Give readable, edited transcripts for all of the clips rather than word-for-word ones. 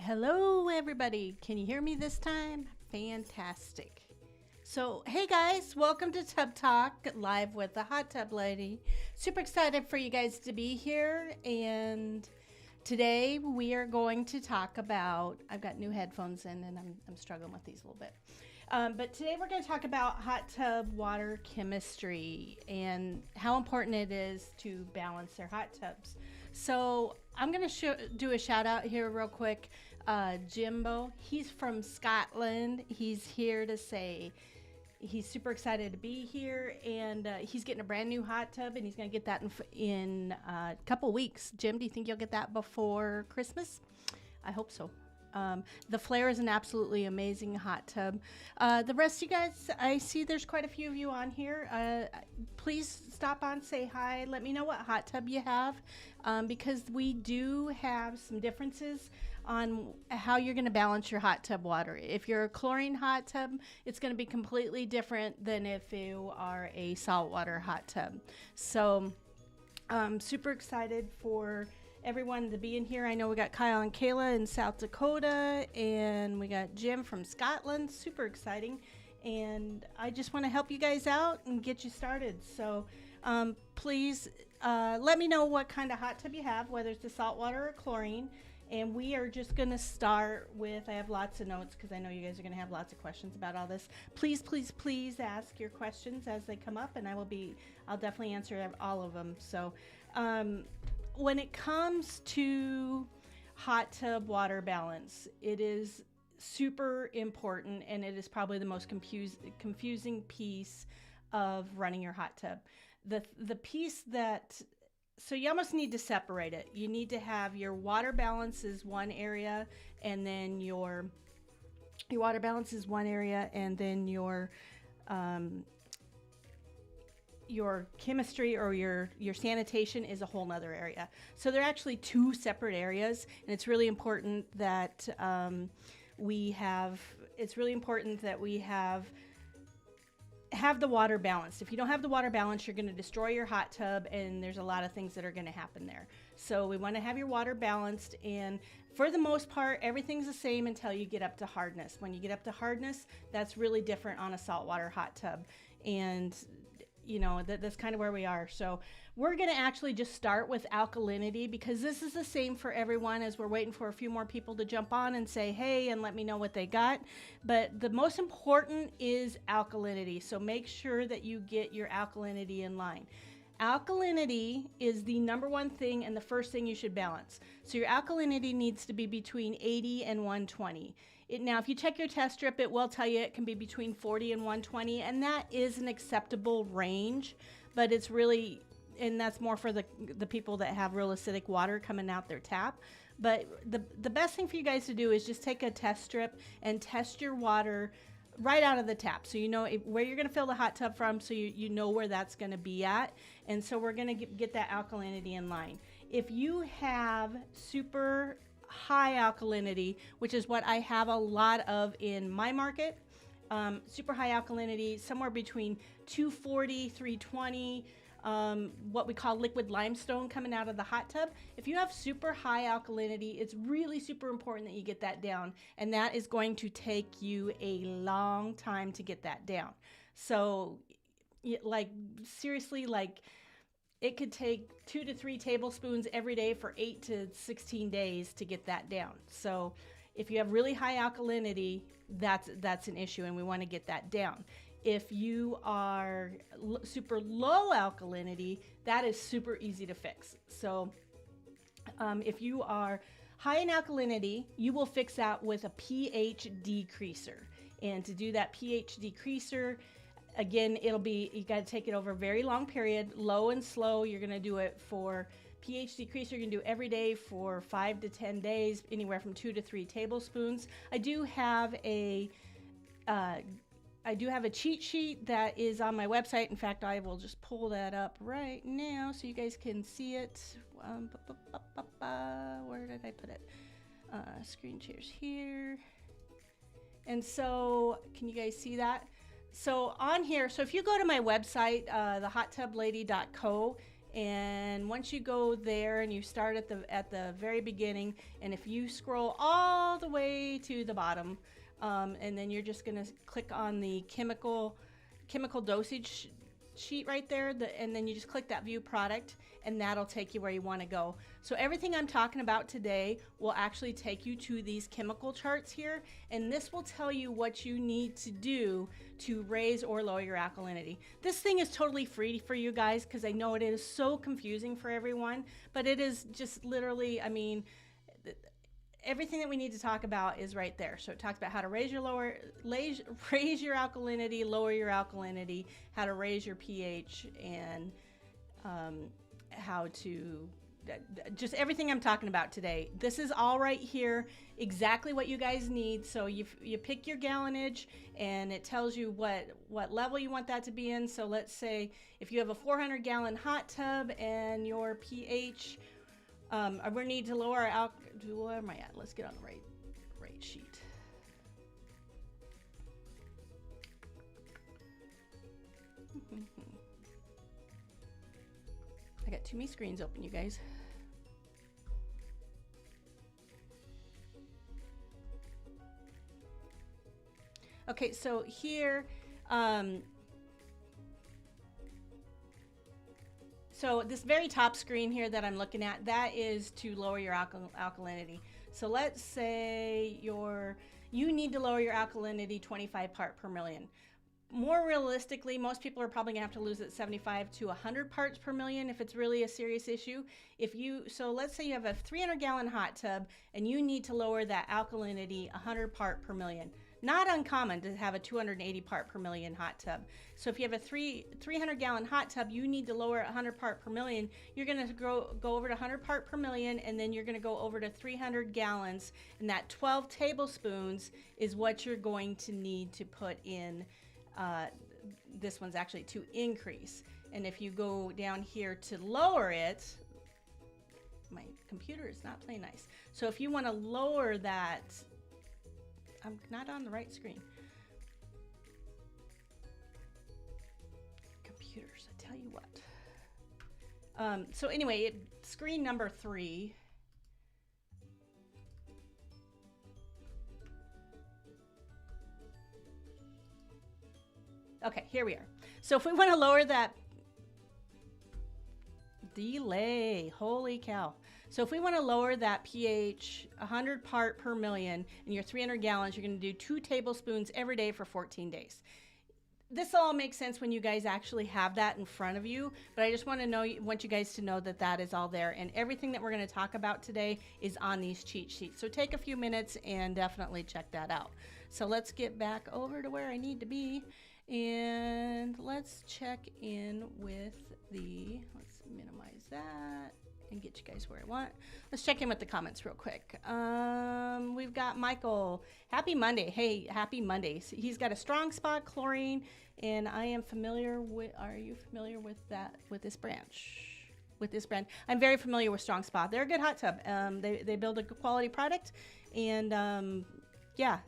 Hello, everybody. Can you hear me this time? Fantastic. So, hey guys, welcome to Tub Talk live with the Hot Tub Lady. Super excited for you guys to be here. And today we are going to talk about, I've got new headphones in and I'm struggling with these a little bit. But today we're going to talk about hot tub water chemistry and how important it is to balance their hot tubs. So I'm going to do a shout out here real quick. Jimbo, he's from Scotland. He's here to say he's super excited to be here, and he's getting a brand new hot tub, and he's going to get that in a couple weeks. Jim, do you think you'll get that before Christmas? I hope so. The Flare is an absolutely amazing hot tub. The rest of you guys, I see there's quite a few of you on here. Please stop on, say hi. Let me know what hot tub you have, because we do have some differences on how you're going to balance your hot tub water. If you're a chlorine hot tub, it's going to be completely different than if you are a saltwater hot tub. So I'm super excited for everyone to be in here. I know we got Kyle and Kayla in South Dakota, and we got Jim from Scotland. Super exciting. And I just want to help you guys out and get you started. So please let me know what kind of hot tub you have, whether it's a saltwater or chlorine. And we are just going to start with, I have lots of notes because I know you guys are going to have lots of questions about all this. Please, please, please ask your questions as they come up, and I'll definitely answer all of them. So when it comes to hot tub water balance, it is super important, and it is probably the most confusing piece of running your hot tub. The piece that, so you almost need to separate it. You need to have your water balance is one area, and then your water balance is one area, and then your chemistry or your sanitation is a whole nother area. So they're actually two separate areas, and it's really important that we have the water balanced. If you don't have the water balance, you're going to destroy your hot tub, and there's a lot of things that are going to happen there. So we want to have your water balanced, and for the most part, everything's the same until you get up to hardness. When you get up to hardness, that's really different on a saltwater hot tub, and you know, that's kind of where we are. So we're going to actually just start with alkalinity, because this is the same for everyone, as we're waiting for a few more people to jump on and say, hey, and let me know what they got. But the most important is alkalinity. So make sure that you get your alkalinity in line. Alkalinity is the number one thing and the first thing you should balance. So your alkalinity needs to be between 80 and 120. Now, if you check your test strip, it will tell you it can be between 40 and 120, and that is an acceptable range, but it's really, and that's more for the people that have real acidic water coming out their tap. But the best thing for you guys to do is just take a test strip and test your water right out of the tap, so you know where you're going to fill the hot tub from, so you know where that's going to be at. And so we're going to get that alkalinity in line. If you have super high alkalinity, which is what I have a lot of in my market, super high alkalinity, somewhere between 240, 320, what we call liquid limestone coming out of the hot tub. If you have super high alkalinity, it's really super important that you get that down, and that is going to take you a long time to get that down. So like seriously, like it could take 2 to 3 tablespoons every day for 8 to 16 days to get that down. So if you have really high alkalinity, that's an issue, and we want to get that down. If you are super low alkalinity, that is super easy to fix. So if you are high in alkalinity, you will fix that with a pH decreaser. And to do that pH decreaser, again, you got to take it over a very long period, low and slow. You're going to do it for pH decreaser. You're going to do every day for 5 to 10 days, anywhere from 2 to 3 tablespoons. I do have a cheat sheet that is on my website. In fact, I will just pull that up right now so you guys can see it. Where did I put it? Screen shares here. And so, can you guys see that? So on here, so if you go to my website, thehottublady.co, And once you go there and you start at the very beginning, and if you scroll all the way to the bottom, and then you're just going to click on the chemical dosage sheet right there, and then you just click that view product, and that'll take you where you want to go. So everything I'm talking about today will actually take you to these chemical charts here, and this will tell you what you need to do to raise or lower your alkalinity. This thing is totally free for you guys, because I know it is so confusing for everyone, but it is just literally, I mean, everything that we need to talk about is right there. So it talks about how to raise your alkalinity, lower your alkalinity, how to raise your pH, and how to just everything I'm talking about today. This is all right here, exactly what you guys need. So you pick your gallonage, and it tells you what level you want that to be in. So let's say if you have a 400-gallon hot tub and your pH, we need to lower our where am I at? Let's get on the right sheet. I got too many screens open, you guys. Okay, so here, so this very top screen here that I'm looking at, that is to lower your alkalinity. So let's say you need to lower your alkalinity 25 part per million. More realistically, most people are probably gonna have to lose it 75 to 100 parts per million if it's really a serious issue. So let's say you have a 300-gallon hot tub and you need to lower that alkalinity 100 part per million. Not uncommon to have a 280 part per million hot tub. So if you have a 300-gallon hot tub, you need to lower 100 part per million. You're going to go over to 100 part per million, and then you're going to go over to 300 gallons, and that 12 tablespoons is what you're going to need to put in. This one's actually to increase. And if you go down here to lower it, my computer is not playing nice. So if you want to lower that, I'm not on the right screen. Computers, I tell you what. So anyway, screen number 3. Okay, here we are. So if we want to lower that delay, holy cow. So if we want to lower that pH 100 part per million in your 300 gallons, you're going to do 2 tablespoons every day for 14 days. This all makes sense when you guys actually have that in front of you, but I just want you guys to know that that is all there, and everything that we're going to talk about today is on these cheat sheets. So take a few minutes and definitely check that out. So let's get back over to where I need to be, and let's check in with let's minimize that and get you guys where I want. Let's check in with the comments real quick. We've got Michael. Happy Monday. Hey, happy Monday. So he's got a strong spot, chlorine, and I am familiar with, are you familiar with this brand? I'm very familiar with Strong Spot. They're a good hot tub. They build a good quality product, and yeah,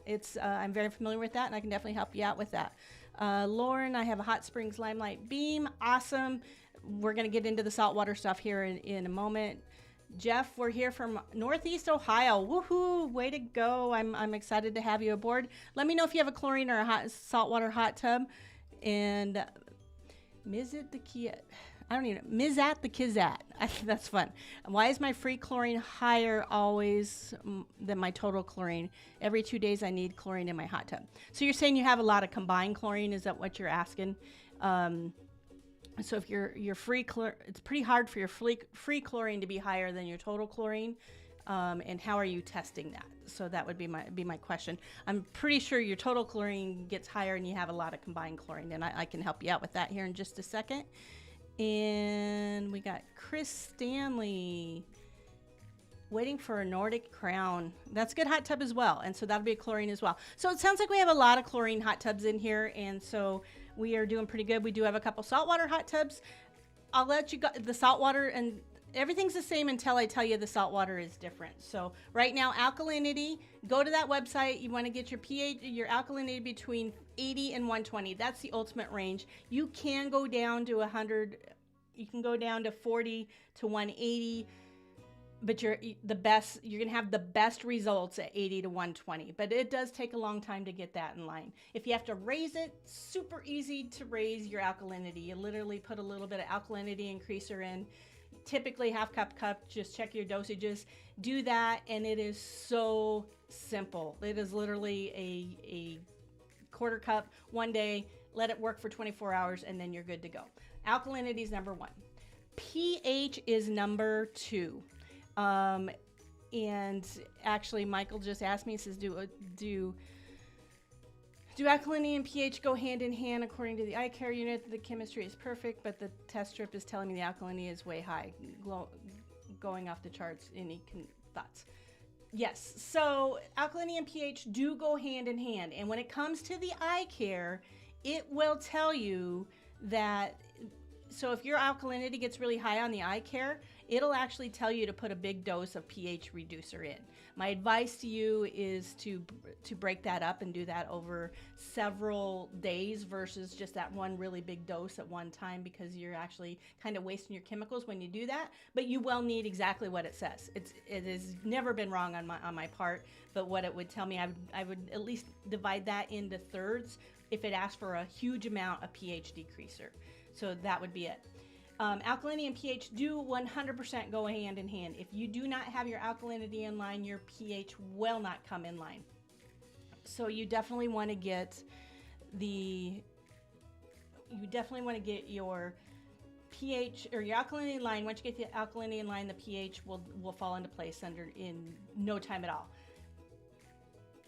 I'm very familiar with that, and I can definitely help you out with that. Lauren, I have a Hot Springs Limelight Beam. Awesome. We're going to get into the saltwater stuff here in a moment. Jeff, we're here from Northeast Ohio. Woohoo! Way to go. I'm excited to have you aboard. Let me know if you have a chlorine or a saltwater hot tub. And Mizat the Kizat. That's fun. Why is my free chlorine higher always than my total chlorine? Every 2 days I need chlorine in my hot tub. So you're saying you have a lot of combined chlorine? Is that what you're asking? So if your free chlorine, it's pretty hard for your free chlorine to be higher than your total chlorine. And how are you testing that? So that would be my question. I'm pretty sure your total chlorine gets higher and you have a lot of combined chlorine, and I can help you out with that here in just a second. And we got Chris Stanley waiting for a Nordic Crown. That's a good hot tub as well, and so that'll be a chlorine as well. So it sounds like we have a lot of chlorine hot tubs in here, and so we are doing pretty good. We do have a couple saltwater hot tubs. I'll let you go the saltwater, and everything's the same until I tell you the saltwater is different. So right now, alkalinity, go to that website. You want to get your pH, your alkalinity between 80 and 120. That's the ultimate range. You can go down to 100 You can go down to 40 to 180, but you're going to have the best results at 80 to 120. But it does take a long time to get that in line. If you have to raise it, super easy to raise your alkalinity. You literally put a little bit of alkalinity increaser in, typically half cup, just check your dosages, do that, and it is so simple. It is literally a quarter cup one day, let it work for 24 hours, and then you're good to go. Alkalinity is number 1. pH is number 2. And actually Michael just asked me, he says, do alkalinity and pH go hand in hand? According to the eye care unit, the chemistry is perfect, but the test strip is telling me the alkalinity is way high, going off the charts. Any thoughts? Yes, so alkalinity and pH do go hand in hand. And when it comes to the eye care, it will tell you that, so if your alkalinity gets really high on the eye care, it'll actually tell you to put a big dose of pH reducer in. My advice to you is to break that up and do that over several days versus just that one really big dose at one time, because you're actually kind of wasting your chemicals when you do that. But you will need exactly what it says. It has never been wrong on my part, but what it would tell me, I would at least divide that into thirds if it asks for a huge amount of pH decreaser. So that would be it. Alkalinity and pH do 100% go hand in hand. If you do not have your alkalinity in line, your pH will not come in line. So you definitely want to get your pH or your alkalinity in line. Once you get the alkalinity in line, the pH will fall into place in no time at all.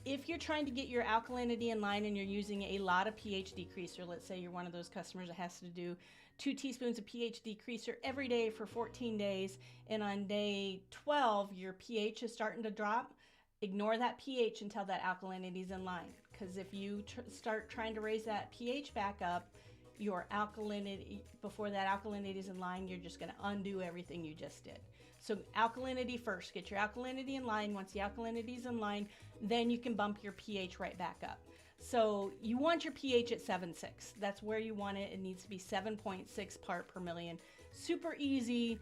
If you're trying to get your alkalinity in line and you're using a lot of pH decreaser, let's say you're one of those customers that has to do 2 teaspoons of pH decreaser every day for 14 days, and on day 12 your pH is starting to drop, ignore that pH until that alkalinity is in line. Because if you start trying to raise that pH back up, your alkalinity, before that alkalinity is in line, you're just going to undo everything you just did. So alkalinity first, get your alkalinity in line. Once the alkalinity is in line, then you can bump your pH right back up. So you want your pH at 7.6. That's where you want it. It needs to be 7.6 part per million. Super easy.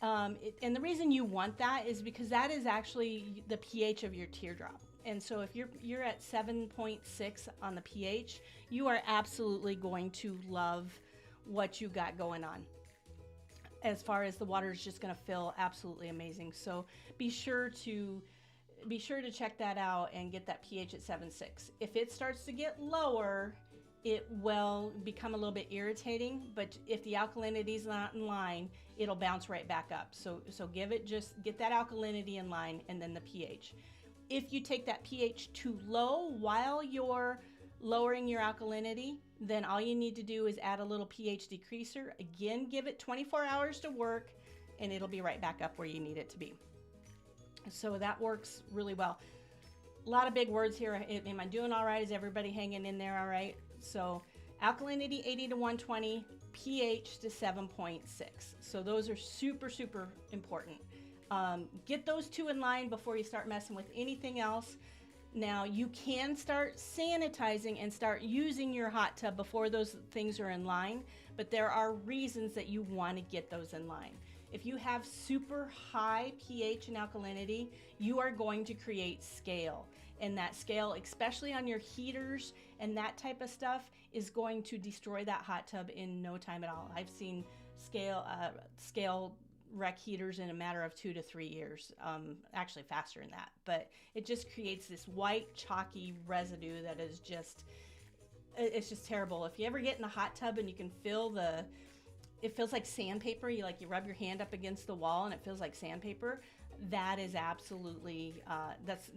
And the reason you want that is because that is actually the pH of your teardrop. And so if you're at 7.6 on the pH, you are absolutely going to love what you got going on. As far as the water is just going to feel absolutely amazing. So be sure to check that out and get that pH at 7.6. If it starts to get lower, it will become a little bit irritating, but if the alkalinity is not in line, it'll bounce right back up. So get that alkalinity in line and then the pH. If you take that pH too low while you're lowering your alkalinity, then all you need to do is add a little pH decreaser. Again, give it 24 hours to work and it'll be right back up where you need it to be. So that works really well. A lot of big words here. Am I doing all right? Is everybody hanging in there all right? So alkalinity 80 to 120, pH to 7.6. So those are super, super important. Get those two in line before you start messing with anything else. Now you can start sanitizing and start using your hot tub before those things are in line, but there are reasons that you want to get those in line. If you have super high pH and alkalinity, you are going to create scale. And that scale, especially on your heaters and that type of stuff, is going to destroy that hot tub in no time at all. I've seen scale wreck heaters in a matter of 2 to 3 years, actually faster than that. But it just creates this white chalky residue that is it's just terrible. If you ever get in a hot tub and you can feel it feels like sandpaper. You rub your hand up against the wall and it feels like sandpaper. That is absolutely,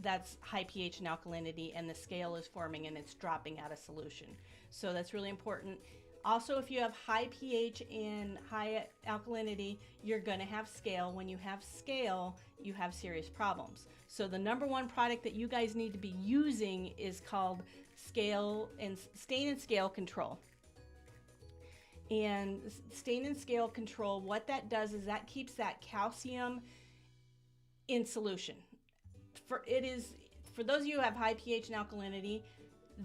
that's high pH and alkalinity, and the scale is forming and it's dropping out of solution. So that's really important. Also, if you have high pH and high alkalinity, you're going to have scale. When you have scale, you have serious problems. So the number one product that you guys need to be using is called Stain and Scale Control. And Stain and Scale Control, what that does is that keeps that calcium in solution. For those of you who have high pH and alkalinity,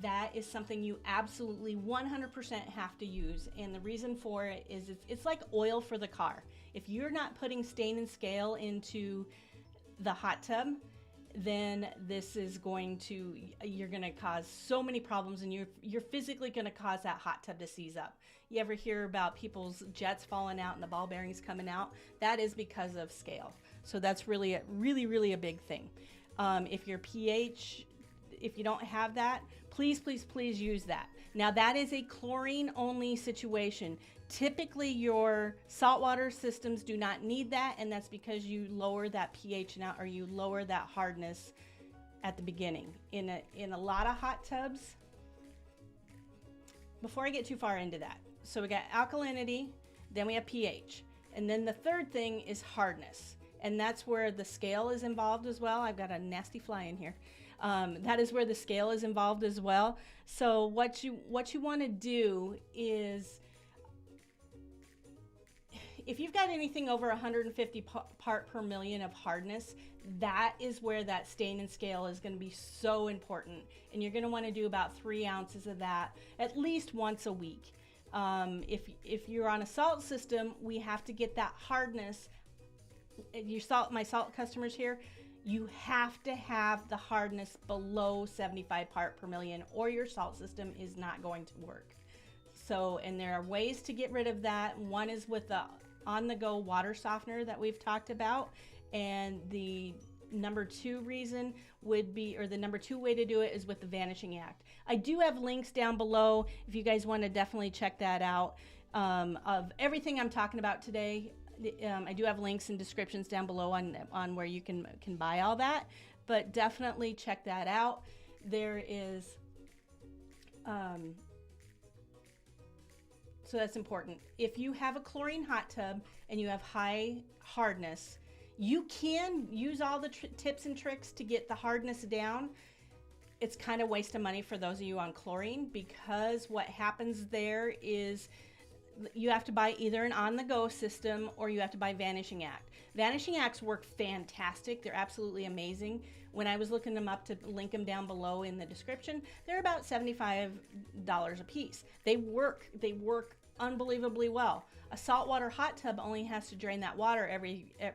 that is something you absolutely 100% have to use. And the reason for it is it's like oil for the car. If you're not putting stain and scale into the hot tub, then this is going to, you're going to cause so many problems, and you're physically going to cause that hot tub to seize up. You ever hear about people's jets falling out and the ball bearings coming out? That is because of scale. So that's really a big thing. If your pH, if you don't have that, please use that. Now that is a chlorine only situation. Typically your saltwater systems do not need that, and that's because you lower that pH now, or you lower that hardness at the beginning. In a lot of hot tubs, before I get too far into that, so we got alkalinity, then we have pH, and then the third thing is hardness, and that's where the scale is involved as well. I've got a nasty fly in here. That is where the scale is involved as well. So what you want to do is, if you've got anything over 150 part per million of hardness, that is where that stain and scale is going to be so important. And you're going to want to do about 3 ounces of that at least once a week. If you're on a salt system, we have to get that hardness. My salt customers here, you have to have the hardness below 75 part per million, or your salt system is not going to work. So, and there are ways to get rid of that. One is with the on-the-go water softener that we've talked about, and the number 2 reason would be, or the number 2 way to do it, is with the Vanishing Act. I do have links down below if you guys want to definitely check that out, of everything I'm talking about today. I do have links and descriptions down below on where you can buy all that, but definitely check that out. There is so that's important. If you have a chlorine hot tub and you have high hardness, you can use all the tips and tricks to get the hardness down. It's kind of waste of money for those of you on chlorine, because what happens there is you have to buy either an on-the-go system or you have to buy Vanishing Act. Vanishing Acts work fantastic. They're absolutely amazing. When I was looking them up, to link them down below in the description, they're about $75 a piece. They work unbelievably well. A saltwater hot tub only has to drain that water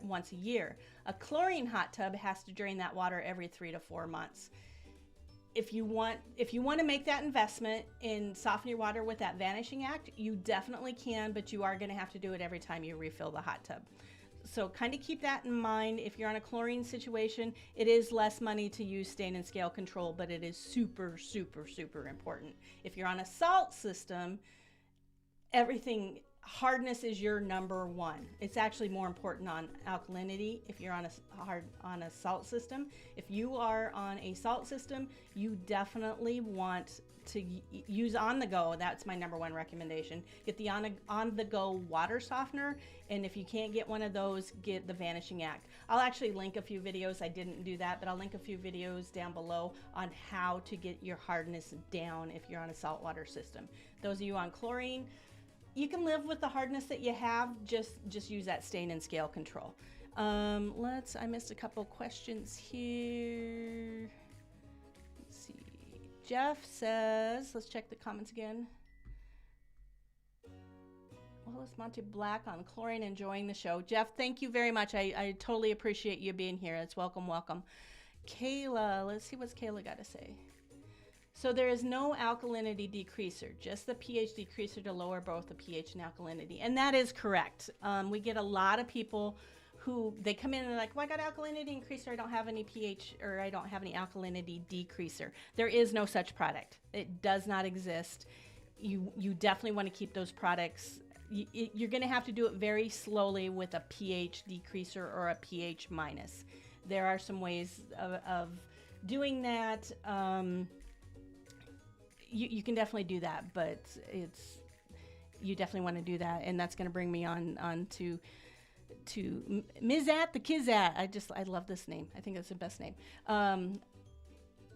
once a year. A chlorine hot tub has to drain that water every 3 to 4 months. If you want to make that investment in soften your water with that Vanishing Act, you definitely can, but you are going to have to do it every time you refill the hot tub. So kind of keep that in mind. If you're on a chlorine situation, it is less money to use stain and scale control, but it is super important. If you're on a salt system, hardness is your number 1. It's actually more important on alkalinity if you're on a salt system. If you are on a salt system, you definitely want to use on the go. That's my number 1 recommendation. Get the on the go water softener, and if you can't get one of those, get the Vanishing Act. I'll actually link a few videos. I didn't do that, but I'll link a few videos down below on how to get your hardness down if you're on a saltwater system. Those of you on chlorine, you can live with the hardness that you have. Just use that stain and scale control. I missed a couple questions here. Let's see. Jeff says, let's check the comments again. Well, it's Monty Black on chlorine, enjoying the show. Jeff, thank you very much. I totally appreciate you being here. It's welcome. Kayla, let's see what's Kayla got to say. So there is no alkalinity decreaser, just the pH decreaser to lower both the pH and alkalinity. And that is correct. We get a lot of people who, they come in and they're like, well, I got alkalinity increaser, I don't have any pH, or I don't have any alkalinity decreaser. There is no such product. It does not exist. You definitely want to keep those products. You're going to have to do it very slowly with a pH decreaser or a pH minus. There are some ways of doing that. You can definitely do that, but you definitely want to do that, and that's going to bring me on to Mizat the Kizat. I love this name. I think that's the best name.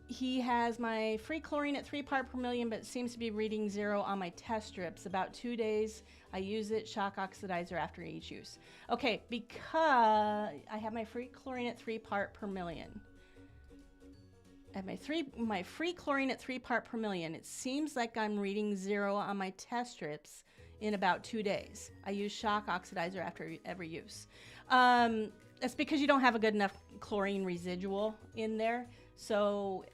He has my free chlorine at 3 part per million, but seems to be reading 0 on my test strips. About 2 days I use it, shock oxidizer after each use. Okay, because I have my free chlorine at 3 part per million. at my free chlorine at 3 part per million. It seems like I'm reading 0 on my test strips in about 2 days. I use shock oxidizer after every use. That's because you don't have a good enough chlorine residual in there. So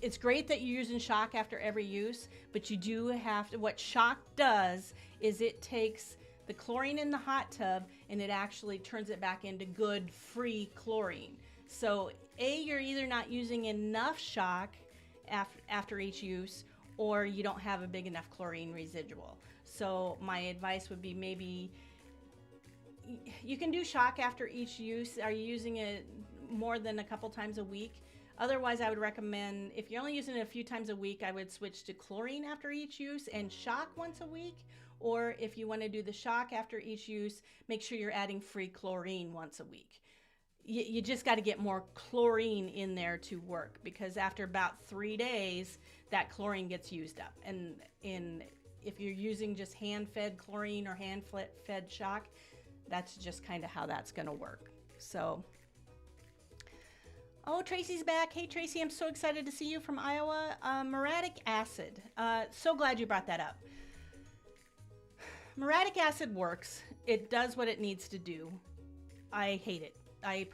it's great that you're using shock after every use, but you do have to, what shock does is it takes the chlorine in the hot tub and it actually turns it back into good free chlorine. So you're either not using enough shock after each use, or you don't have a big enough chlorine residual. So my advice would be, maybe you can do shock after each use. Are you using it more than a couple times a week? Otherwise, I would recommend, if you're only using it a few times a week, I would switch to chlorine after each use and shock once a week. Or if you want to do the shock after each use, make sure you're adding free chlorine once a week. You just got to get more chlorine in there to work, because after about 3 days, that chlorine gets used up. And if you're using just hand-fed chlorine or hand-fed shock, that's just kind of how that's going to work. So, oh, Tracy's back. Hey, Tracy, I'm so excited to see you from Iowa. Muriatic acid. So glad you brought that up. Muriatic acid works. It does what it needs to do. I hate it. I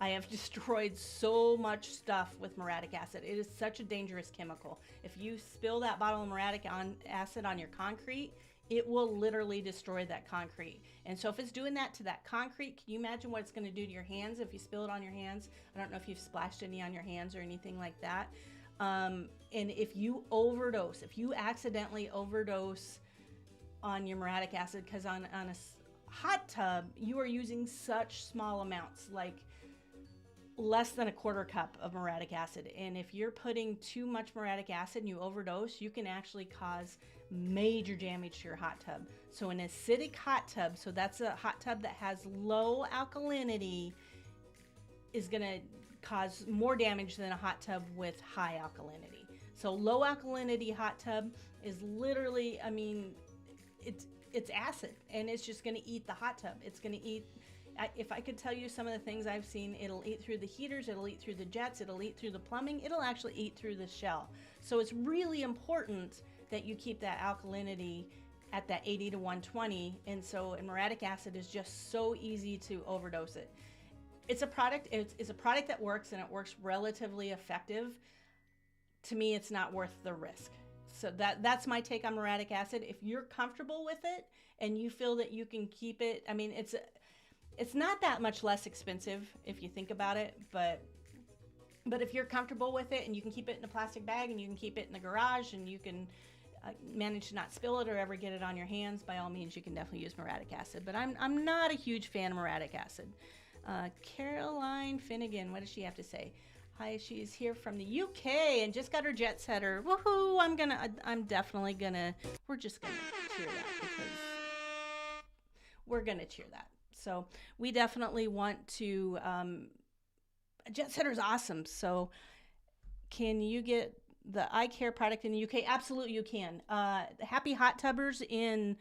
have destroyed so much stuff with muriatic acid. It is such a dangerous chemical. If you spill that bottle of muriatic acid on your concrete, it will literally destroy that concrete. And so if it's doing that to that concrete, can you imagine what it's going to do to your hands if you spill it on your hands? I don't know if you've splashed any on your hands or anything like that. And if you overdose, if you accidentally overdose on your muriatic acid, because on a hot tub, you are using such small amounts, like less than a quarter cup of muriatic acid. And if you're putting too much muriatic acid and you overdose, you can actually cause major damage to your hot tub. So an acidic hot tub, so that's a hot tub that has low alkalinity, is going to cause more damage than a hot tub with high alkalinity. So low alkalinity hot tub is literally, I mean, it's acid, and it's just going to eat the hot tub. It's going to eat, if I could tell you some of the things I've seen, it'll eat through the heaters, it'll eat through the jets, it'll eat through the plumbing, it'll actually eat through the shell. So it's really important that you keep that alkalinity at that 80 to 120. And muriatic acid is just so easy to overdose it. It's a product that works, and it works relatively effective. To me, it's not worth the risk. So that's my take on muriatic acid. If you're comfortable with it and you feel that you can keep it, I mean, it's not that much less expensive if you think about it, but if you're comfortable with it and you can keep it in a plastic bag and you can keep it in the garage and you can manage to not spill it or ever get it on your hands, by all means, you can definitely use muriatic acid. But I'm not a huge fan of muriatic acid. Caroline Finnegan, what does she have to say? Hi, she's here from the UK and just got her jet setter. Woohoo! We're just gonna cheer that, because we're gonna cheer that. So we definitely want to, a jet setter is awesome. So can you get the eye care product in the UK? Absolutely, you can. Happy Hot Tubbers in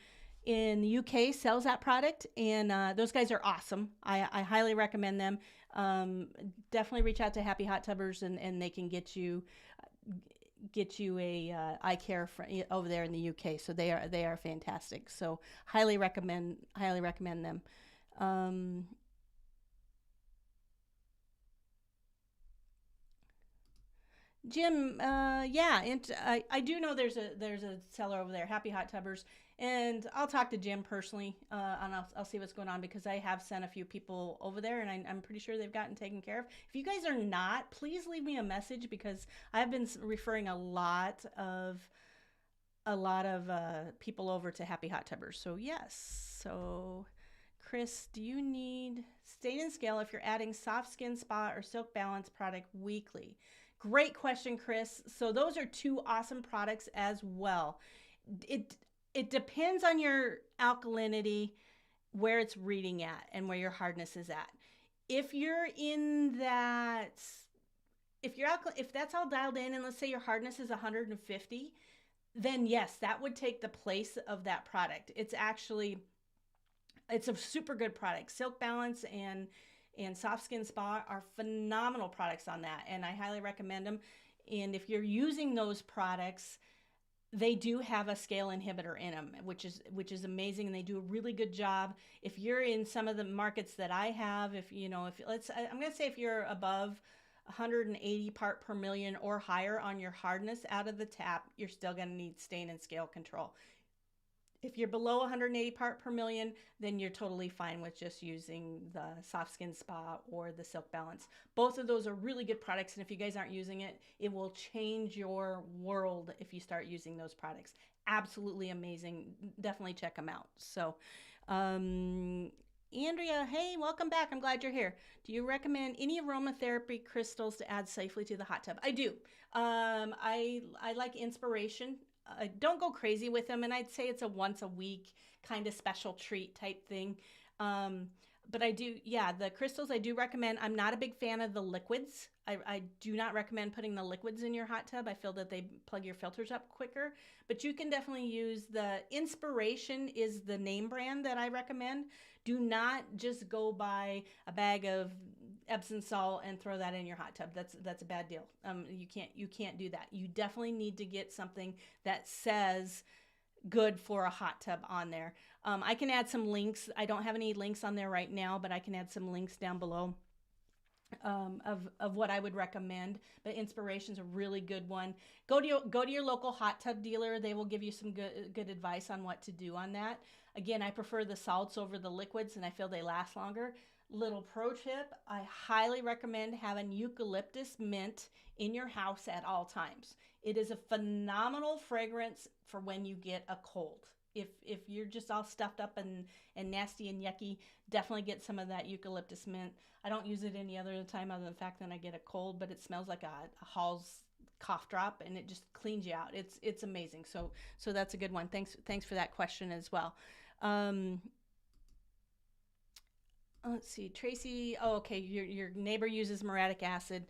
the UK sells that product, and those guys are awesome. I highly recommend them. Definitely reach out to Happy Hot Tubbers, and they can get you a eye care over there in the UK. So they are fantastic. So highly recommend them. Jim, yeah, and I do know there's a seller over there, Happy Hot Tubbers, and I'll talk to Jim personally, and I'll see what's going on, because I have sent a few people over there, and I'm pretty sure they've gotten taken care of. If you guys are not, please leave me a message, because I've been referring a lot of people over to Happy Hot Tubbers. So yes, so Chris, do you need Stain and Scale if you're adding soft skin spa or silk balance product weekly? Great question, Chris. So those are two awesome products as well. It depends on your alkalinity, where it's reading at, and where your hardness is at. If you're in that, if that's all dialed in, and let's say your hardness is 150, then yes, that would take the place of that product. It's a super good product. Silk Balance and and Soft Skin Spa are phenomenal products on that, and I highly recommend them. And if you're using those products, they do have a scale inhibitor in them, which is amazing, and they do a really good job. If you're in some of the markets that I have, if you know, if let's, I'm going to say if you're above 180 part per million or higher on your hardness out of the tap, you're still going to need stain and scale control. If you're below 180 part per million, then you're totally fine with just using the Soft Skin Spa or the Silk Balance. Both of those are really good products, and if you guys aren't using it, it will change your world if you start using those products. Absolutely amazing. Definitely check them out. So, Andrea, hey, welcome back. I'm glad you're here. Do you recommend any aromatherapy crystals to add safely to the hot tub? I do. I like Inspiration. Don't go crazy with them, and I'd say it's a once a week kind of special treat type thing. But I do, yeah, the crystals I do recommend. I'm not a big fan of the liquids. I do not recommend putting the liquids in your hot tub. I feel that they plug your filters up quicker. But you can definitely use the Inspiration is the name brand that I recommend. Do not just go buy a bag of Epsom salt and throw that in your hot tub. That's a bad deal. You can't do that. You definitely need to get something that says good for a hot tub on there. I can add some links. I don't have any links on there right now, but I can add some links down below of what I would recommend. But Inspiration's a really good one. Go to your local hot tub dealer. They will give you some good advice on what to do on that. Again, I prefer the salts over the liquids, and I feel they last longer. Little pro tip, I highly recommend having eucalyptus mint in your house at all times. It is a phenomenal fragrance for when you get a cold. If you're just all stuffed up and nasty and yucky, definitely get some of that eucalyptus mint. I don't use it any other time other than the fact that I get a cold, but it smells like a Hall's cough drop, and it just cleans you out. It's amazing. So that's a good one. Thanks for that question as well. Let's see, Tracy. Oh, okay. Your neighbor uses muriatic acid.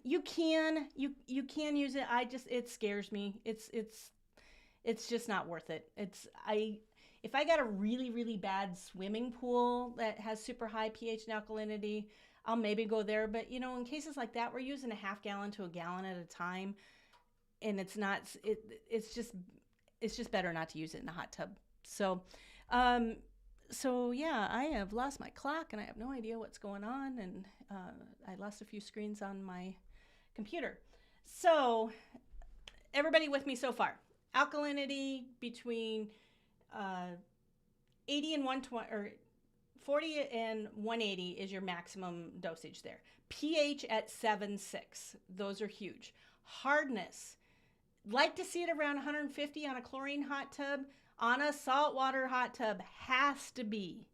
You can use it. It scares me. It's just not worth it. If I got a really bad swimming pool that has super high pH and alkalinity, I'll maybe go there. But in cases like that, we're using a half gallon to a gallon at a time, and it's just better not to use it in a hot tub. So yeah, I have lost my clock and I have no idea what's going on, and I lost a few screens on my computer. So everybody with me so far? Alkalinity between 80 and 120, or 40 and 180 is your maximum dosage there. pH at 7.6, those are huge. Hardness, like to see it around 150 on a chlorine hot tub. On a saltwater hot tub, has to be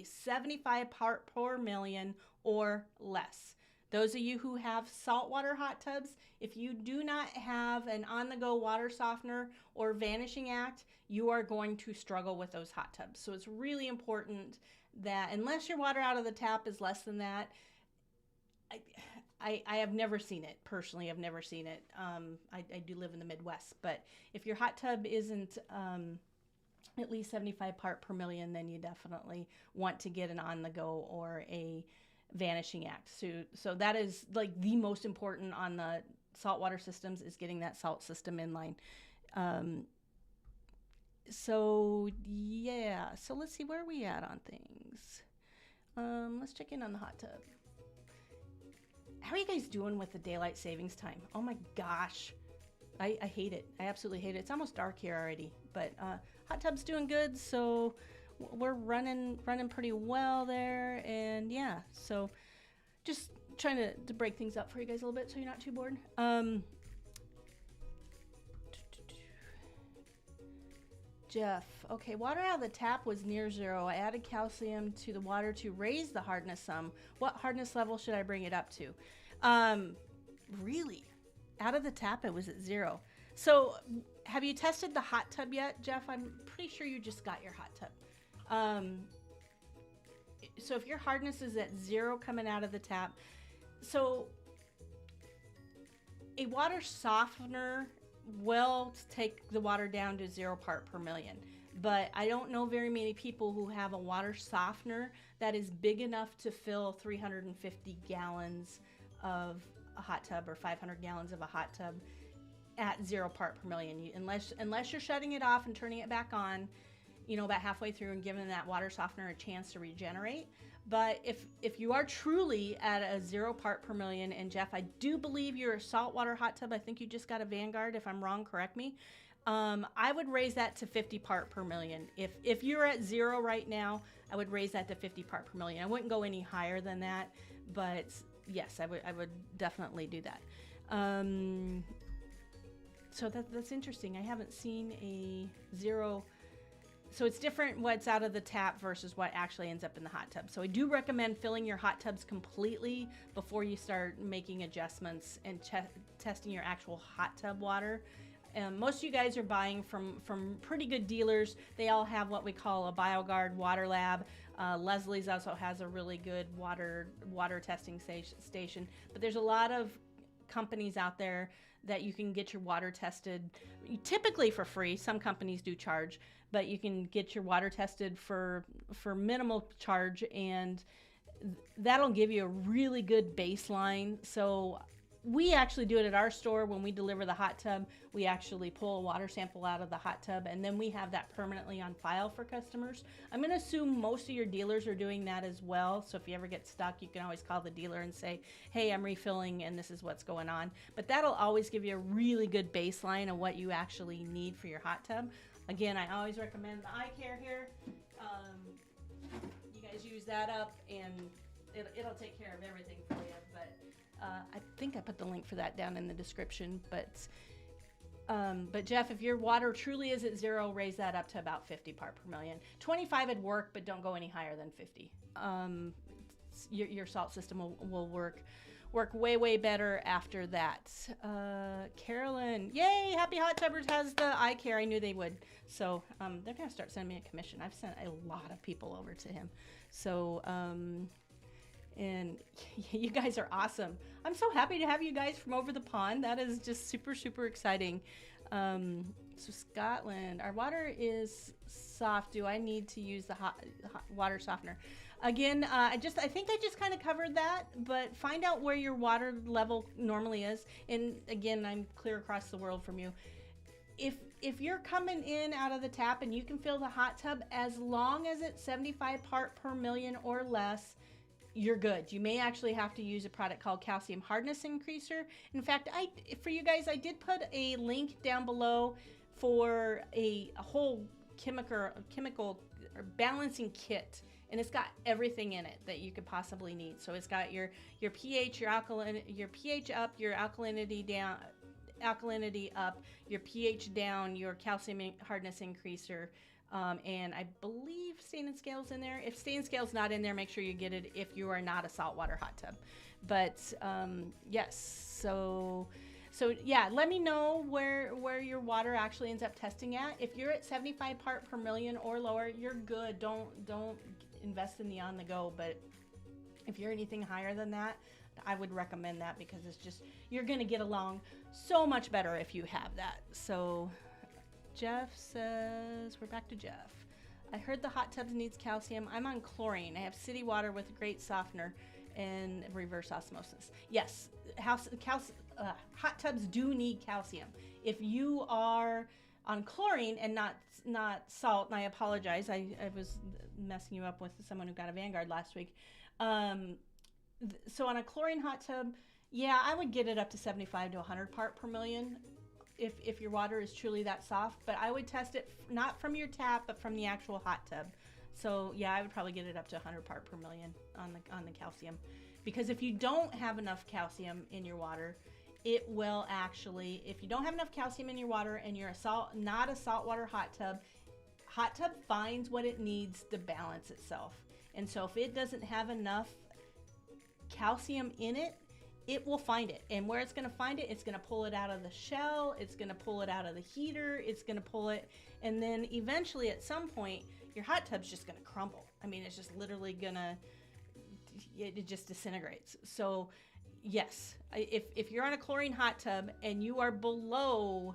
75 part per million or less. Those of you who have saltwater hot tubs, if you do not have an on-the-go water softener or Vanishing Act, you are going to struggle with those hot tubs. So it's really important that unless your water out of the tap is less than that, I have never seen it. Personally, I've never seen it. I do live in the Midwest, but if your hot tub isn't at least 75 part per million, then you definitely want to get an on-the-go or a Vanishing Act. So that is like the most important on the saltwater systems, is getting that salt system in line. So yeah, so let's see where are we at on things. Let's check in on the hot tub. How are you guys doing with the daylight savings time? Oh my gosh. I hate it. I absolutely hate it. It's almost dark here already, but hot tub's doing good, so we're running pretty well there, and yeah, so just trying to break things up for you guys a little bit so you're not too bored. Jeff, okay, water out of the tap was near zero. I added calcium to the water to raise the hardness some. What hardness level should I bring it up to? Really? Out of the tap, it was at zero. So have you tested the hot tub yet, Jeff? I'm pretty sure you just got your hot tub. So if your hardness is at zero coming out of the tap, so a water softener will take the water down to 0 part per million. but I don't know very many people who have a water softener that is big enough to fill 350 gallons of a hot tub or 500 gallons of a hot tub at 0 part per million. Unless you're shutting it off and turning it back on, you know, about halfway through and giving that water softener a chance to regenerate. But if you are truly at a 0 part per million, and Jeff, I do believe you're a saltwater hot tub. I think you just got a Vanguard. If I'm wrong, correct me. I would raise that to 50 part per million. If you're at 0 right now, I would raise that to 50 part per million. I wouldn't go any higher than that, but yes, I would definitely do that. So that's interesting. I haven't seen a 0. So it's different what's out of the tap versus what actually ends up in the hot tub. So I do recommend filling your hot tubs completely before you start making adjustments and testing your actual hot tub water. Most of you guys are buying from pretty good dealers. They all have what we call a BioGuard water lab. Leslie's also has a really good water testing station. But there's a lot of companies out there that you can get your water tested, typically for free. Some companies do charge, but you can get your water tested for minimal charge, and that'll give you a really good baseline. So we actually do it at our store. When we deliver the hot tub, we actually pull a water sample out of the hot tub, and then we have that permanently on file for customers. I'm going to assume most of your dealers are doing that as well. So if you ever get stuck, you can always call the dealer and say, hey, I'm refilling and this is what's going on. But that'll always give you a really good baseline of what you actually need for your hot tub. Again, I always recommend the eye care here. You guys use that up and it'll take care of everything for you. But I think I put the link for that down in the description. But Jeff, if your water truly is at 0, raise that up to about 50 part per million. 25 would work, but don't go any higher than 50. Your salt system will work way better after that. Carolyn, yay! Happy Hot Tubbers has the eye care. I knew they would. So they're gonna start sending me a commission. I've sent a lot of people over to him. So and you guys are awesome. I'm so happy to have you guys from over the pond. That is just super exciting. So Scotland, our water is soft. Do I need to use the hot water softener? Again, I think I just kind of covered that, but find out where your water level normally is. And again, I'm clear across the world from you. If you're coming in out of the tap and you can fill the hot tub, as long as it's 75 part per million or less, you're good. You may actually have to use a product called calcium hardness increaser. In fact, for you guys, I did put a link down below for a whole chemical or balancing kit, and it's got everything in it that you could possibly need. So it's got your pH, your pH up, your alkalinity down, up, your pH down, your calcium hardness increaser. And I believe stain and scale's in there. If stain and scale's not in there, make sure you get it if you are not a saltwater hot tub. But yes, so yeah, let me know where your water actually ends up testing at. If you're at 75 part per million or lower, you're good. Don't invest in the on the go. But if you're anything higher than that, I would recommend that, because it's just, you're gonna get along so much better if you have that. So Jeff says, we're back to Jeff. I heard the hot tubs needs calcium. I'm on chlorine. I have city water with a great softener and reverse osmosis. Yes, hot tubs do need calcium. If you are on chlorine and not salt, and I apologize, I was messing you up with someone who got a Vanguard last week. So on a chlorine hot tub, yeah, I would get it up to 75 to 100 part per million. If your water is truly that soft, but I would test it not from your tap, but from the actual hot tub. So yeah, I would probably get it up to 100 part per million on the calcium, because if you don't have enough calcium in your water, it will actually, if you don't have enough calcium in your water and you're not a saltwater hot tub finds what it needs to balance itself. And so if it doesn't have enough calcium in it, it will find it. And where it's going to find it, it's going to pull it out of the shell, it's going to pull it out of the heater, it's going to pull it, and then eventually at some point your hot tub's just going to crumble. I mean, it's just literally gonna, it just disintegrates. So yes, if you're on a chlorine hot tub and you are below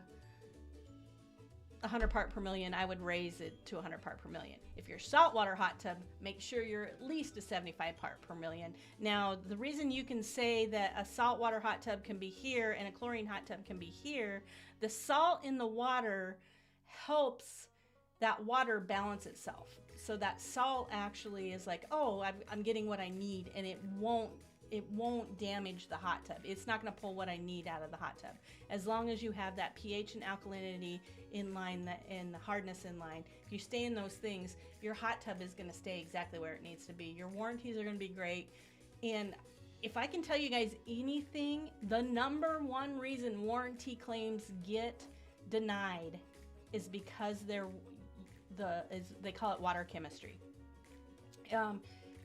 100 part per million, I would raise it to 100 part per million. If you're saltwater hot tub, make sure you're at least a 75 part per million. Now, the reason you can say that a saltwater hot tub can be here and a chlorine hot tub can be here, the salt in the water helps that water balance itself. So that salt actually is like, oh, I'm getting what I need, and it won't damage the hot tub. It's not going to pull what I need out of the hot tub. As long as you have that pH and alkalinity in line and the hardness in line, if you stay in those things, your hot tub is going to stay exactly where it needs to be. Your warranties are going to be great. And if I can tell you guys anything, the number one reason warranty claims get denied is because they call it water chemistry.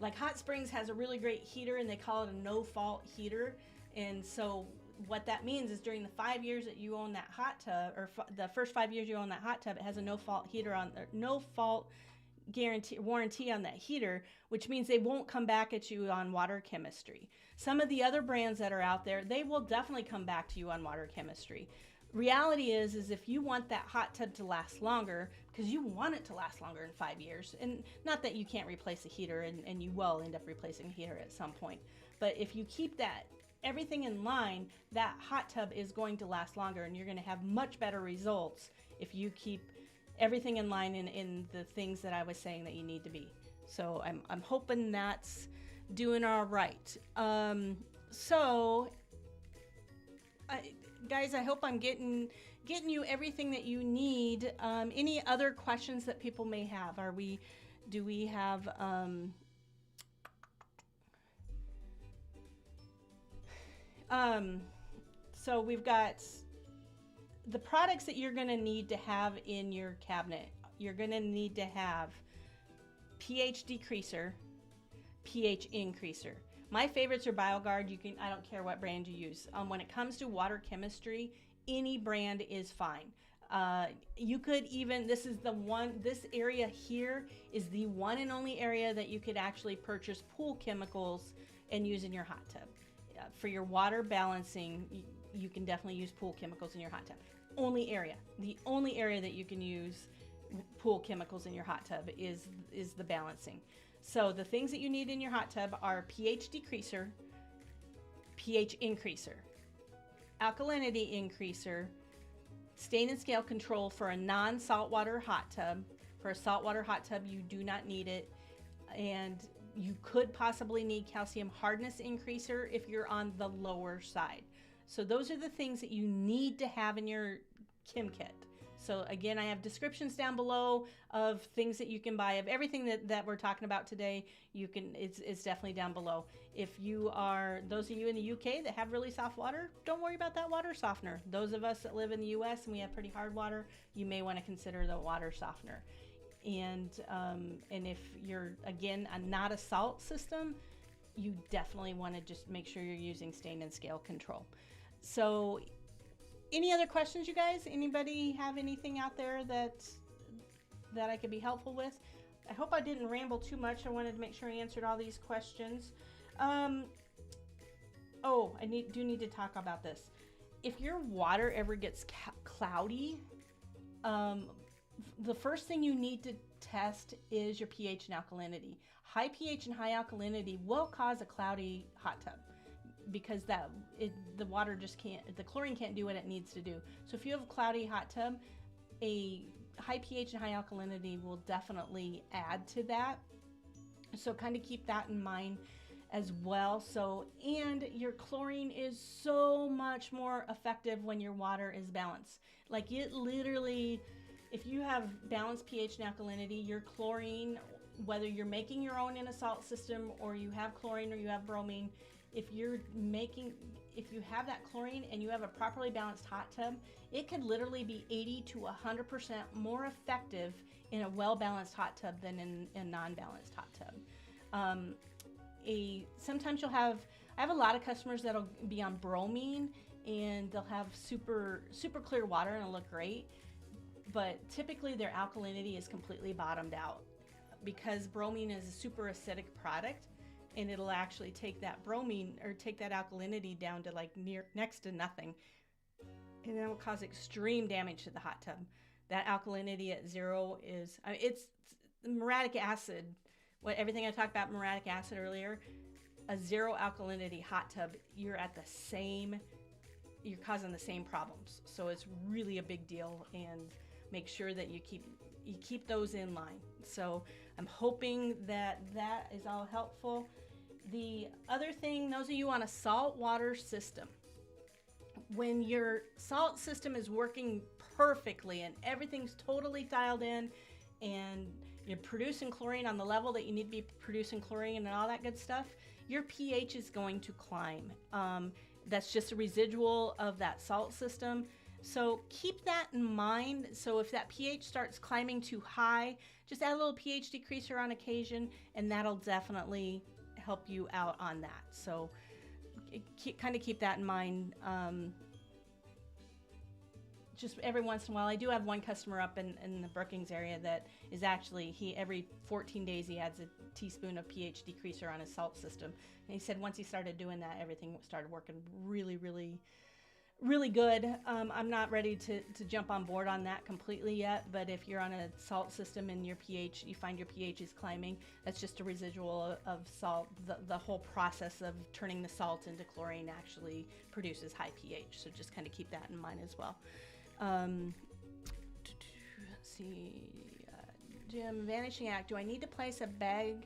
Like Hot Springs has a really great heater, and they call it a no-fault heater. And so what that means is during the 5 years that you own that hot tub, or the first 5 years you own that hot tub, it has a no-fault heater on, no-fault warranty on that heater, which means they won't come back at you on water chemistry. Some of the other brands that are out there, they will definitely come back to you on water chemistry. Reality is if you want that hot tub to last longer, because you want it to last longer in 5 years, and not that you can't replace a heater, and you will end up replacing a heater at some point, but if you keep everything in line, that hot tub is going to last longer, and you're going to have much better results if you keep everything in line in the things that I was saying that you need to be. So I'm hoping that's doing all right. Guys, I hope I'm getting you everything that you need. Any other questions that people may have? Do we have so we've got the products that you're going to need to have in your cabinet. You're going to need to have pH decreaser, pH increaser. My favorites are BioGuard. I don't care what brand you use. When it comes to water chemistry, any brand is fine. You could even, this area here is the one and only area that you could actually purchase pool chemicals and use in your hot tub. For your water balancing, you can definitely use pool chemicals in your hot tub. The only area that you can use pool chemicals in your hot tub is the balancing. So the things that you need in your hot tub are pH decreaser, pH increaser, alkalinity increaser, stain and scale control for a non-saltwater hot tub. For a saltwater hot tub, you do not need it. And you could possibly need calcium hardness increaser if you're on the lower side. So those are the things that you need to have in your chem kit. So again, I have descriptions down below of things that you can buy, of everything that we're talking about today. It's definitely down below. If you are, those of you in the UK that have really soft water, don't worry about that water softener. Those of us that live in the US and we have pretty hard water, you may want to consider the water softener. And if you're, again, not a salt system, you definitely want to just make sure you're using stain and scale control. So any other questions, you guys? Anybody have anything out there that I could be helpful with? I hope I didn't ramble too much. I wanted to make sure I answered all these questions. I do need to talk about this. If your water ever gets cloudy, the first thing you need to test is your pH and alkalinity. High pH and high alkalinity will cause a cloudy hot tub, because the water just can't, the chlorine can't do what it needs to do. So if you have a cloudy hot tub, a high pH and high alkalinity will definitely add to that. So kind of keep that in mind as well. So, and your chlorine is so much more effective when your water is balanced. Like it literally, if you have balanced pH and alkalinity, your chlorine, whether you're making your own in a salt system or you have chlorine or you have bromine, if you have that chlorine and you have a properly balanced hot tub, it could literally be 80 to 100% more effective in a well-balanced hot tub than in a non-balanced hot tub. Sometimes I have a lot of customers that'll be on bromine and they'll have super clear water and it'll look great, but typically their alkalinity is completely bottomed out, because bromine is a super acidic product. And it'll actually take that bromine or take that alkalinity down to like next to nothing. And it'll cause extreme damage to the hot tub. That alkalinity at 0 is, I mean, it's muriatic acid. What everything I talked about muriatic acid earlier, a 0 alkalinity hot tub, you're causing the same problems. So it's really a big deal, and make sure that you keep those in line. So I'm hoping that is all helpful. The other thing, those of you on a salt water system, when your salt system is working perfectly and everything's totally dialed in and you're producing chlorine on the level that you need to be producing chlorine and all that good stuff, your pH is going to climb. That's just a residual of that salt system. So keep that in mind. So if that pH starts climbing too high, just add a little pH decreaser on occasion, and that'll definitely help you out on that. So kind of keep that in mind. Just every once in a while, I do have one customer up in the Brookings area that is actually, every 14 days he adds a teaspoon of pH decreaser on his salt system. And he said once he started doing that, everything started working really, really, really good. I'm not ready to jump on board on that completely yet, but if you're on a salt system and your pH, you find your pH is climbing, that's just a residual of salt. The whole process of turning the salt into chlorine actually produces high pH, so just kind of keep that in mind as well. Let's see, Jim, Vanishing Act, do I need to place a bag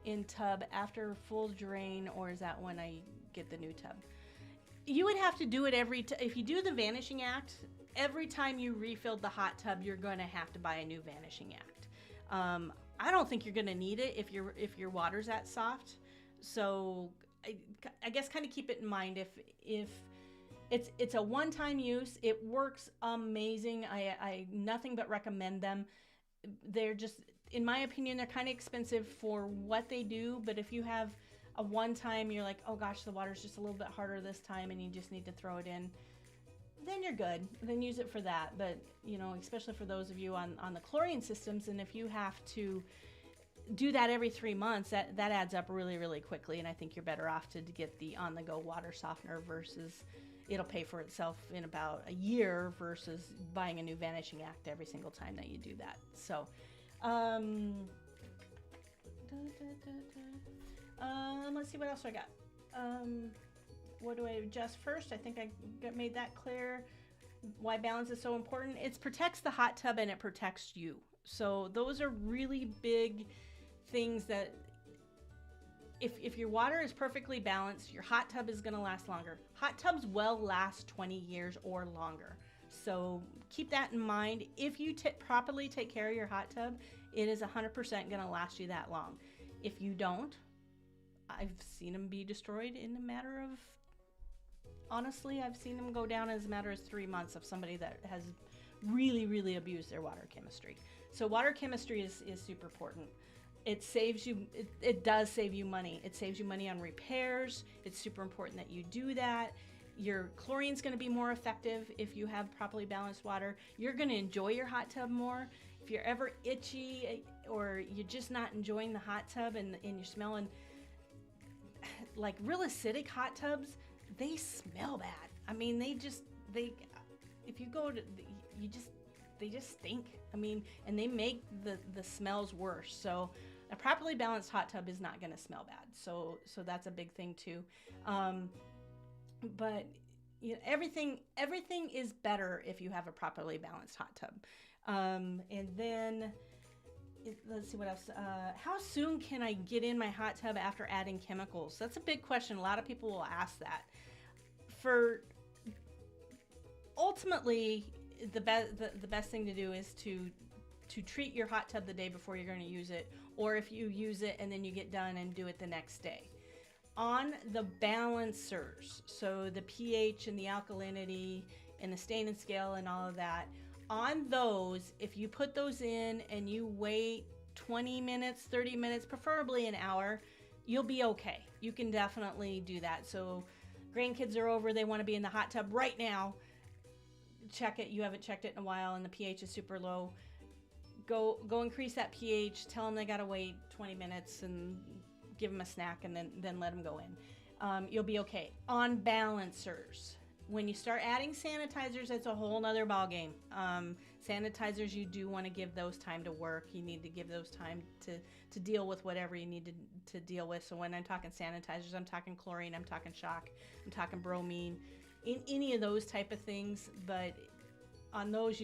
in tub after full drain, or is that when I get the new tub? You would have to do it if you do the Vanishing Act, every time you refilled the hot tub, you're going to have to buy a new Vanishing Act. I don't think you're going to need it if your water's that soft. So I guess kind of keep it in mind. If it's a one-time use, it works amazing. I nothing but recommend them. They're just, in my opinion, they're kind of expensive for what they do, but if you have a one-time, you're like, oh gosh, the water's just a little bit harder this time and you just need to throw it in, then you're good. Then use it for that. But, especially for those of you on the chlorine systems, and if you have to do that every 3 months, that adds up really, really quickly, and I think you're better off to get the on-the-go water softener versus it'll pay for itself in about a year versus buying a new Vanishing Act every single time that you do that. So, let's see what else I got. What do I adjust first? I think I made that clear. Why balance is so important. It protects the hot tub and it protects you. So those are really big things that if your water is perfectly balanced, your hot tub is going to last longer. Hot tubs will last 20 years or longer. So keep that in mind. If you properly take care of your hot tub, it is 100% going to last you that long. If you don't, I've seen them be destroyed in a matter of, honestly, I've seen them go down as a matter of 3 months of somebody that has really, really abused their water chemistry. So water chemistry is super important. It saves you, it does save you money. It saves you money on repairs. It's super important that you do that. Your chlorine's going to be more effective if you have properly balanced water. You're going to enjoy your hot tub more. If you're ever itchy or you're just not enjoying the hot tub and you're smelling, like real acidic hot tubs, they smell bad. I mean, if you go to, they just stink. I mean, and they make the smells worse. So a properly balanced hot tub is not going to smell bad. So that's a big thing too. But everything is better if you have a properly balanced hot tub. And then let's see what else. How soon can I get in my hot tub after adding chemicals? That's a big question. A lot of people will ask that. Ultimately, the best thing to do is to treat your hot tub the day before you're going to use it, or if you use it and then you get done and do it the next day. On the balancers, so the pH and the alkalinity and the staining scale and all of that, on those, if you put those in and you wait 20 minutes, 30 minutes, preferably an hour, you'll be okay. You can definitely do that. So grandkids are over, they want to be in the hot tub right now. Check it. You haven't checked it in a while and the pH is super low. Go increase that pH. Tell them they got to wait 20 minutes and give them a snack and then let them go in. You'll be okay. On balancers, When you start adding sanitizers, it's a whole nother ballgame. Sanitizers, you do want to give those time to work. You need to give those time to deal with whatever you need to deal with. So when I'm talking sanitizers, I'm talking chlorine, I'm talking Jacque, I'm talking bromine, in any of those type of things. But on those,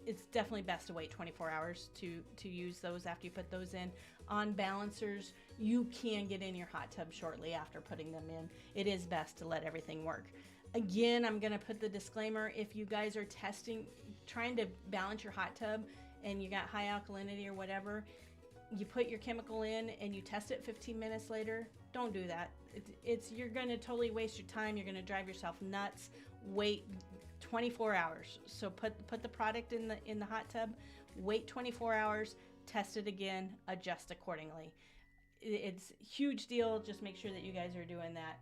it's definitely best to wait 24 hours to use those after you put those in. On balancers, you can get in your hot tub shortly after putting them in. It is best to let everything work. Again, I'm going to put the disclaimer, if you guys are trying to balance your hot tub and you got high alkalinity or whatever, you put your chemical in and you test it 15 minutes later, don't do that. You're going to totally waste your time. You're going to drive yourself nuts. Wait 24 hours. So put the product in the hot tub, wait 24 hours, test it again, adjust accordingly. It's a huge deal. Just make sure that you guys are doing that.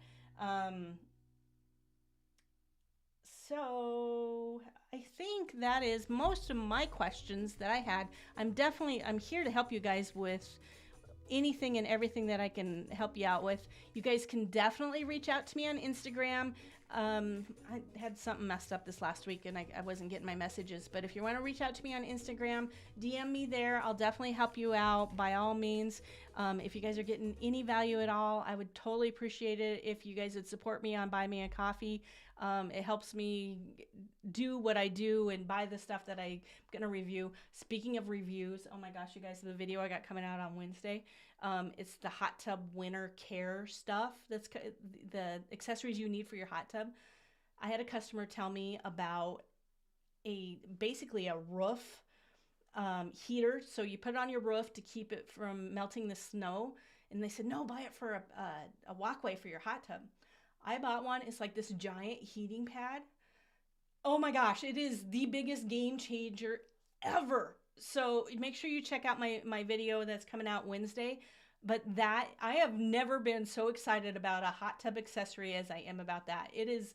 So I think that is most of my questions that I had. I'm here to help you guys with anything and everything that I can help you out with. You guys can definitely reach out to me on Instagram. I had something messed up this last week and I wasn't getting my messages, but if you want to reach out to me on Instagram, DM me there. I'll definitely help you out by all means. If you guys are getting any value at all, I would totally appreciate it if you guys would support me on Buy Me a Coffee. It helps me do what I do and buy the stuff that I'm going to review. Speaking of reviews, oh my gosh, you guys, the video I got coming out on Wednesday, it's the hot tub winter care stuff. That's the accessories you need for your hot tub. I had a customer tell me about basically a roof heater. So you put it on your roof to keep it from melting the snow. And they said, no, buy it for a walkway for your hot tub. I bought one. It's like this giant heating pad. Oh my gosh, it is the biggest game changer ever. So make sure you check out my video that's coming out Wednesday. But I have never been so excited about a hot tub accessory as I am about that. It is,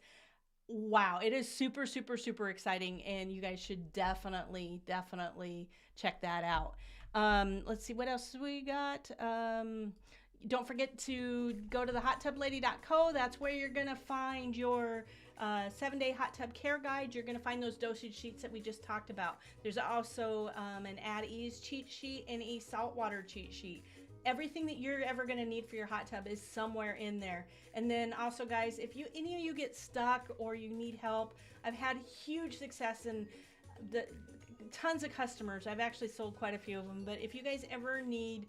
wow, it is super, super, super exciting. And you guys should definitely check that out. Let's see what else we got. Don't forget to go to the hottubLady.co. That's where you're going to find your 7-day hot tub care guide. You're going to find those dosage sheets that we just talked about. There's also an Add Ease cheat sheet and a saltwater cheat sheet. Everything that you're ever going to need for your hot tub is somewhere in there. And then also, guys, if any of you get stuck or you need help, I've had huge success and tons of customers. I've actually sold quite a few of them. But if you guys ever need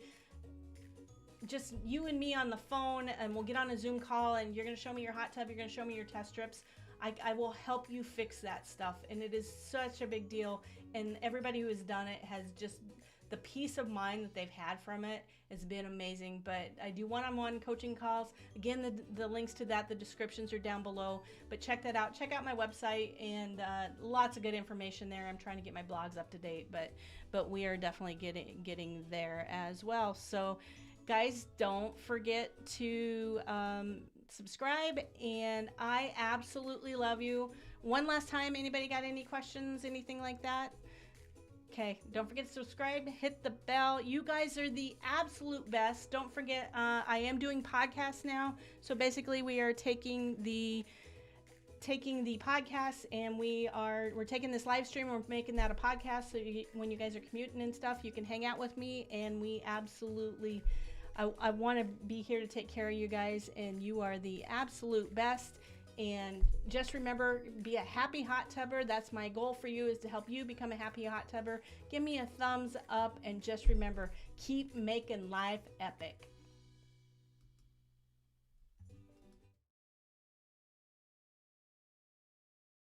just you and me on the phone, and we'll get on a Zoom call and you're going to show me your hot tub, you're going to show me your test strips, I will help you fix that stuff. And it is such a big deal. And everybody who has done it has just, the peace of mind that they've had from it has been amazing. But I do one-on-one coaching calls. Again, the links to that, the descriptions are down below. But check that out. Check out my website, and lots of good information there. I'm trying to get my blogs up to date, but we are definitely getting there as well. So guys, don't forget to subscribe, and I absolutely love you. One last time, anybody got any questions, anything like that? Okay, don't forget to subscribe, hit the bell. You guys are the absolute best. Don't forget, I am doing podcasts now. So basically, we are taking the podcast, and we're taking this live stream, we're making that a podcast, so when you guys are commuting and stuff, you can hang out with me. And we absolutely, I want to be here to take care of you guys, and you are the absolute best. And just remember, be a happy hot tubber. That's my goal for you, is to help you become a happy hot tubber. Give me a thumbs up, and just remember, keep making life epic.